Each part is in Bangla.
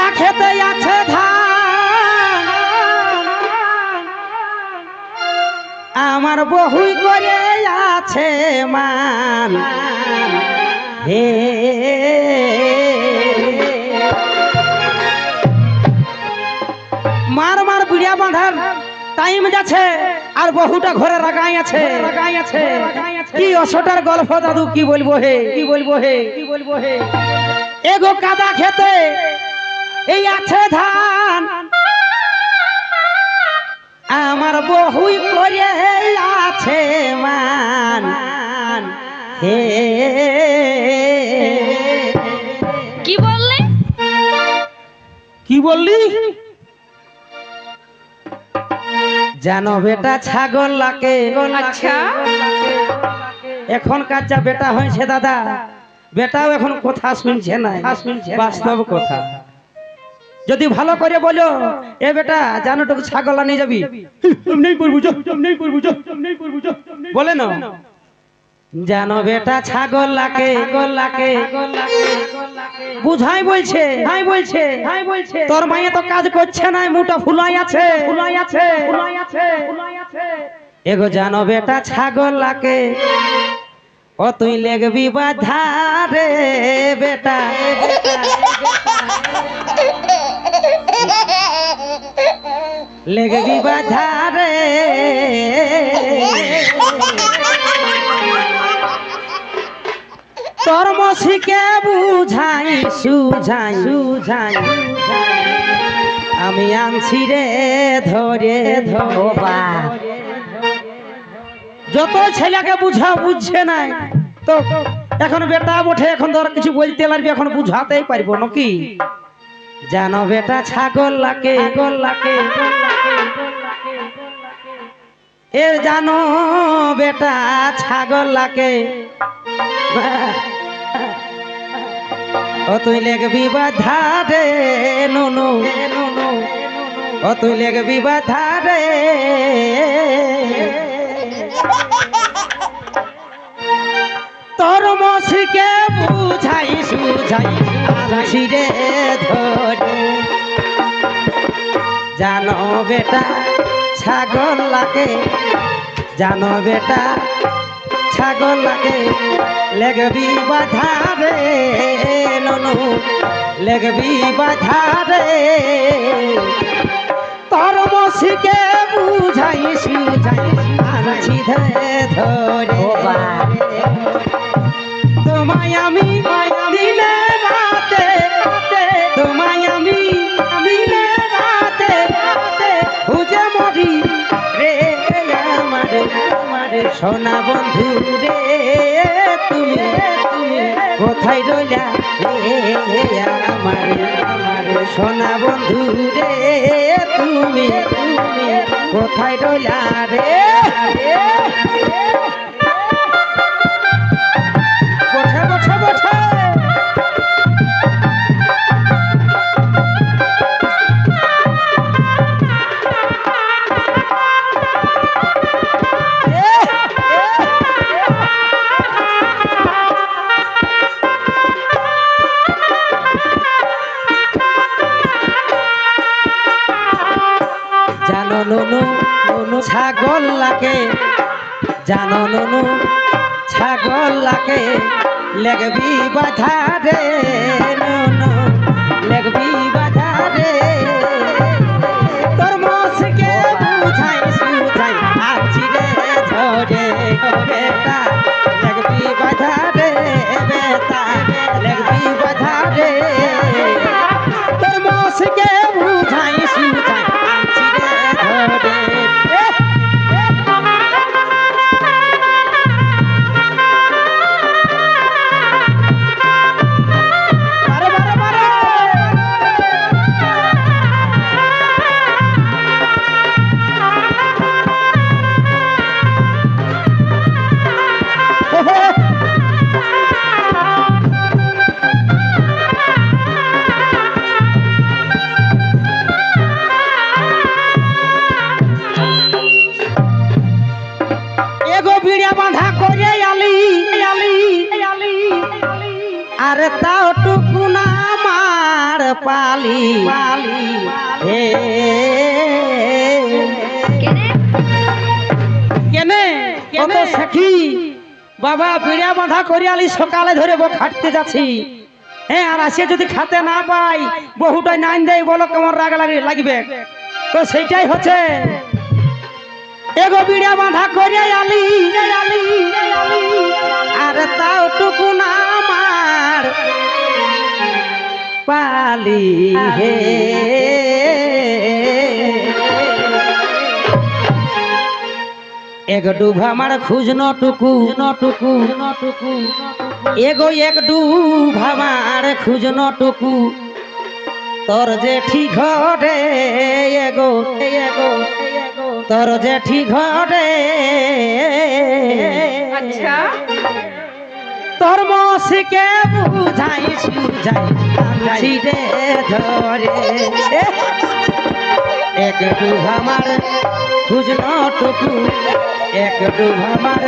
কাদা খেতে আছে ধান আমার বহুই করে আছে মান হে মার মার বুড়িয়া বাঁধার টাইম যাচ্ছে আর বহুটা ঘরে রাগাই আছে কি অসটার গল্প দাদু কি বলবো হে এগো কাদা খেতে এই আছে ধান আমার বহুই করে আছে মান হে কি বললি জানো বেটা ছাগল লাগে আচ্ছা এখনকার যা বেটা হয়েছে দাদা বেটাও এখন কথা শুনছে না বাস্তব কথা যদি ভালো করে বলো এ বেটা জানো তোকে ছাগল নিয়ে যাবি বলে না জানো বেটা ছাগল লাগে বুঝাই বলছে তোর মায়ে তো কাজ করছে না মুটা ফুলাই আছে এগো জানো বেটা ছাগল লাগে ও তুই লেগবি বাধা রে বেটা লেগবি বাধা রে তোর মসিকে বুঝাই সুঝাই আমি আনছি রে ধরে ধোবা যত ছেলেকে বুঝছে না তো এখন বেটা বটে এখন ধর কিছু বলতে পারবি এখন বুঝাতেই পারবো নাকি জানো বেটা ছাগল লাগে এ জানো বেটা ছাগল লাগে ও তুই লেগবি বাধা রে নুনু ও তুই লেগবি বাধা রে তোর মসিকে বুঝাই সুঝাই আছি রে ধরে জানো বেটা ছাগল লাগে জানো বেটা ছাগল লাগে লেগবি বাধা রে ননু লেগবি বাধা রে তোর মসিকে বুঝাই সুঝাই আছি ধরে তোমায় আমি দিনে রাতে তোমায় আমি দিনে রাতে খুঁজে মরি রে আমার সোনা বন্ধু রে তুমি কোথায় রইলা আমার সোনা বন্ধু রে তুমি কোথায় রইলা রে জানো নুনু ছাগল লাগে জানো নুনু ছাগল লাগে লেগবি বাধা রে নুনু লেগবি বাধা রে তোর মসকে বুঝাই সুঝাই আছি রে ধরে বেটা লেগবি বাধা রে বেটা লেগবি বাধা রে তোর মসকে বুঝাই সুঝাই আছি রে ধরে বারে বারে পালি হে কেনে? কেনে কত সখী বাবা বিড়া বাঁধা করিয়ালি সকালে ধরে বউ খাটতে যাচ্ছি হ্যাঁ আর আসে যদি খাতে না পাই বহুটাই নাইন দেয় বলো কেমন রাগ লাগবে তো সেইটাই হচ্ছে এগো বিড়া বাঁধা করিয়া আলি আর তাও টুকু না আমার পালি হে এক ডুব আমার খুঁজন টুকু এগো এক ডুব আমার খুঁজন টুকু তোর যে ঠিক ঘরে এগো তোর যে ঠিক ঘরে আচ্ছা তোর মসিকে বুঝাই সুঝাই রে ধরে এক ডুব আমার খুঁজন টুকু এক ডুব আমার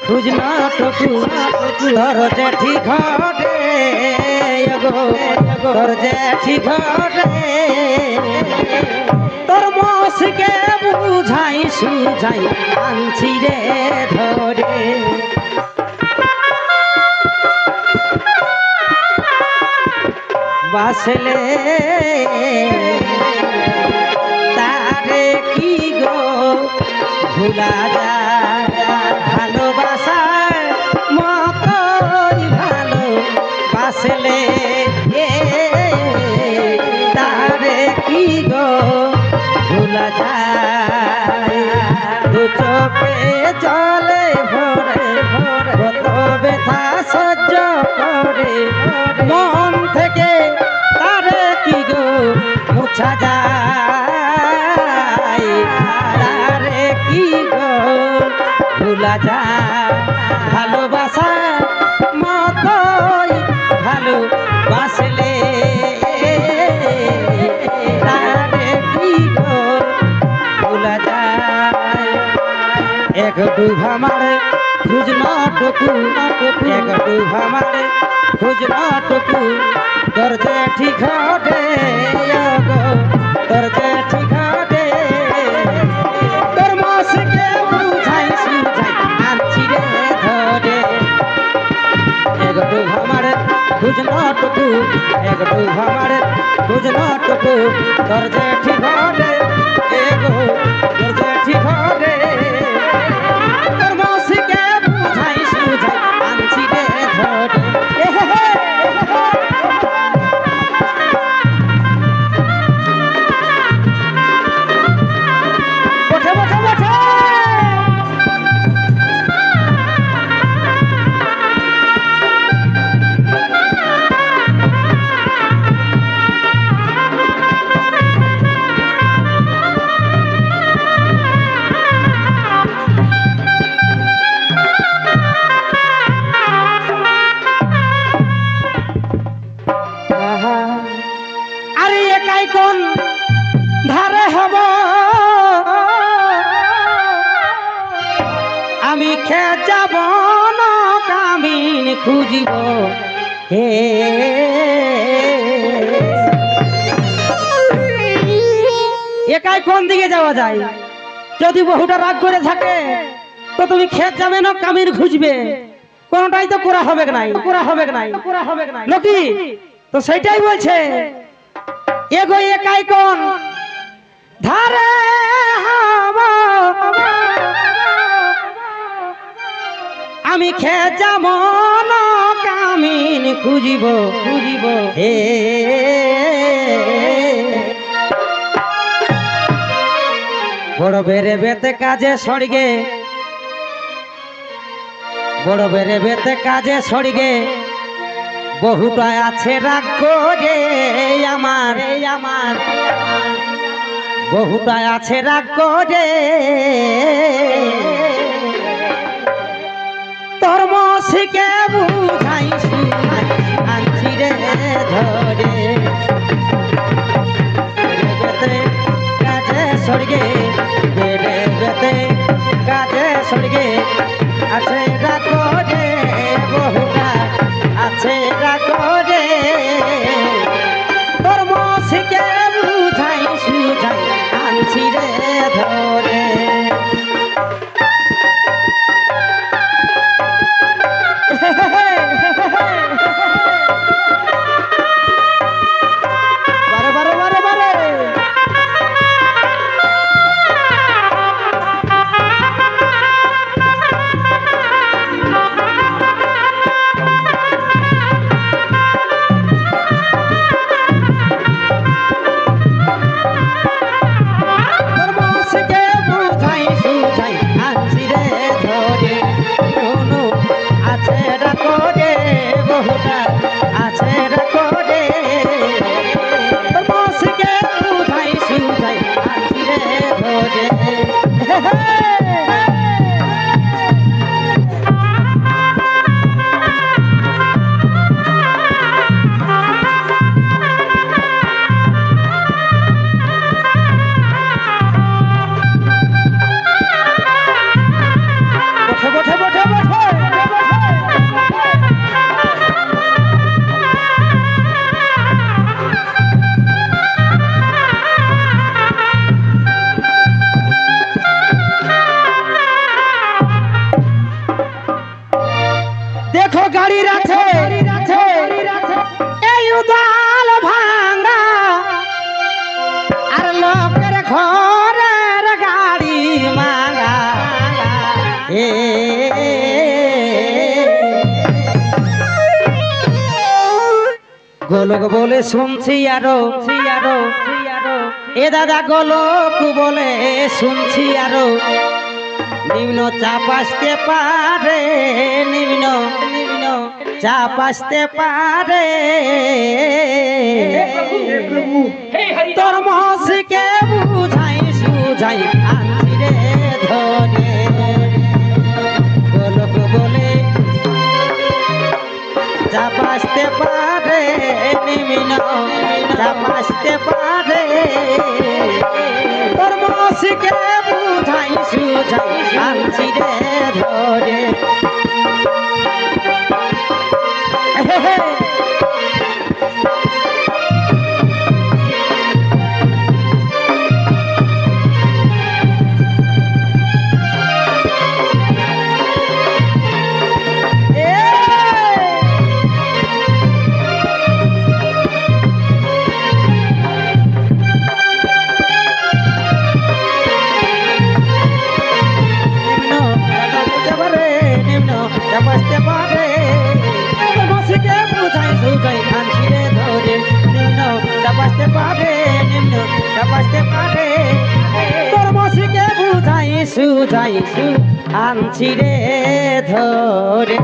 খুঁজন টুকু তোর যে ঠিক ঘরে এগো তোর যে ঠিক ঘরে তোর মসিকে বুঝাই সুঝাই আনছি রে ধরে বাসলে তারে কি গো ভুলা যায় ভালোবাসার মতই ভালো বাসলে তারে কি গো ভুলা যায় দু চোখে জলে ভরে কত ব্যথা সহ্য করে মন থেকে তারে কি গো মুছা যায় তারে কি গো ভুলা যায় ভালোবাসা মতই ভালো বাসলে তারে কি গো ভুলা যায় এক ডুব আমার খুঁজন টুকু এক ডুব আমার খুঁজন টুকু তোর যে ঠিক ঘটে তোর যে ঠিক ঘটে তোর মসকে বুঝাই সুঝাই আনছি রে ধরে এক ডুব আমার খুঁজন টুকু এক ডুব আমার খুঁজন টুকু তোর যে ঠিক ঘটে এগো তোর যে ঠিক ঘটে তোর মসকে বুঝাই সুঝাই আনছি রে ধরে আরে একাই কোন ধারে হব আমি খে যাব না কামিন খুঁজিব হে একাই কোন দিকে যাওয়া যায় যদি বহুটা রাগ করে থাকে তো তুমি খেত যাবে না কামিন খুঁজবে কোনটাই তো করা হবে নাই নাকি তো সেটাই বলছে এগো একাই কোন ধারে হব আমি খেত যাব না কামিন খুঁজিব হে বড় বেড়ে বেতে কাজে সড়গে বড় বেড়ে বেতে কাজে সড়গে বহুটা আছে রাগ করে আমার বহুটা আছে রাগ করে তোর মসিকে বুঝাই সুঝাই আনছি রে ধরে বেতে কাজে সড়গে বেড়ে বেতে কাজে সড়গে আছে রাগ করে বহুটা আছে রাগ করে গাড়ির আছে এই উদাল ভাঙ্গা আর লোকের ঘরের গাড়ি মাঙ্গা এ গোলক বলে শুনছি আরো এ দাদা গোলক বলে শুনছি আরো নিম্ন চাপ আসতে পারে নিম্ন চাপ আসতে পারে তোর মহসিকে বুঝাই সুঝাই আনছি রে ধরে গোলক বলে চাপ আসতে পারে নিম্ন চাপ আসতে পারে তোর মহসিকে বুঝাই সুঝাই আনছি রে ধরে চাপাসতে পারে মসিকে বুঝাই সুঝাই আনছি রে ধরে নিম্ন চাপাসতে পারে নিম্ন চাপাসতে পারে তোর মসিকে বুঝাই সুঝাই আনছি রে ধরে